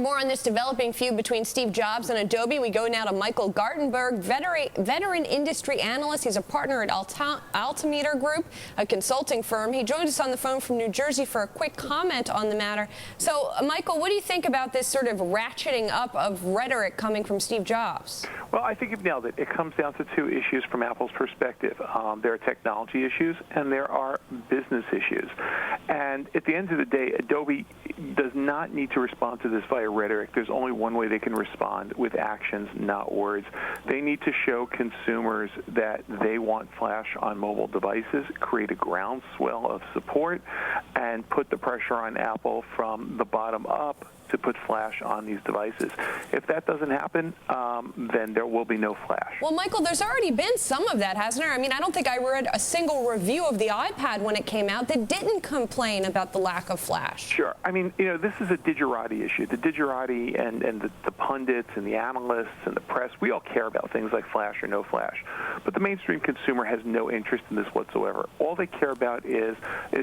more on this developing feud between Steve Jobs and Adobe, we go now to Michael Gartenberg, veteran industry analyst. He's a partner at Altimeter Group, a consulting firm. He joined us on the phone from New Jersey for a quick comment on the matter. So, Michael, what do you think about this sort of ratcheting up of rhetoric coming from Steve Jobs? Well, I think you've nailed it. It comes down to two issues from Apple's perspective. There are technology issues and there are business issues. And at the end of the day, Adobe does not need to respond to this via rhetoric. There's only one way they can respond, with actions, not words. They need to show consumers that they want Flash on mobile devices, create a groundswell of support, and put the pressure on Apple from the bottom up to put Flash on these devices. If that doesn't happen, then there will be no Flash. Well, Michael, there's already been some of that, hasn't there? I mean, I don't think I read a single review of the iPad when it came out that didn't complain about the lack of Flash. Sure. I mean, you know, this is a digerati issue. The digerati and the pundits and the analysts and the press, we all care about things like Flash or no Flash. But the mainstream consumer has no interest in this whatsoever. All they care about is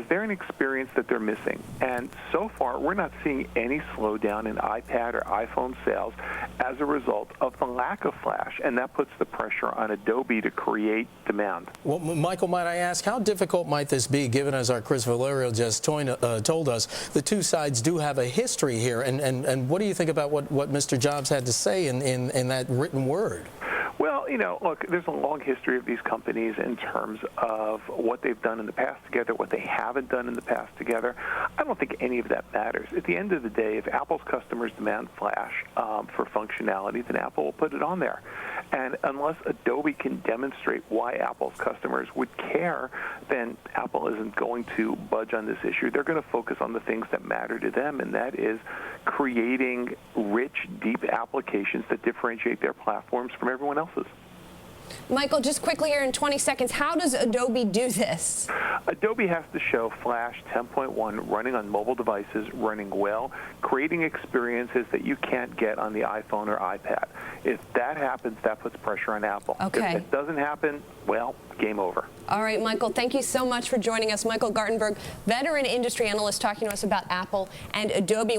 there an experience that they're missing? And so far, we're not seeing any slowdown in iPad or iPhone sales as a result of the lack of Flash, and that puts the pressure on Adobe to create demand. Well, Michael, might I ask, how difficult might this be, given, as our Chris Valerio just told us, the two sides do have a history here, and what do you think about what Mr. Jobs had to say in that written word? Well, you know, look, there's a long history of these companies in terms of what they've done in the past together, what they haven't done in the past together. I don't think any of that matters. At the end of the day, if Apple's customers demand Flash for functionality, then Apple will put it on there. And unless Adobe can demonstrate why Apple's customers would care, then Apple isn't going to budge on this issue. They're going to focus on the things that matter to them, and that is creating rich, deep applications that differentiate their platforms from everyone else's. Michael, just quickly here in 20 seconds, how does Adobe do this? Adobe has to show Flash 10.1 running on mobile devices, running well, creating experiences that you can't get on the iPhone or iPad. If that happens, that puts pressure on Apple. Okay. If it doesn't happen, well, game over. All right, Michael, thank you so much for joining us. Michael Gartenberg, veteran industry analyst, talking to us about Apple and Adobe.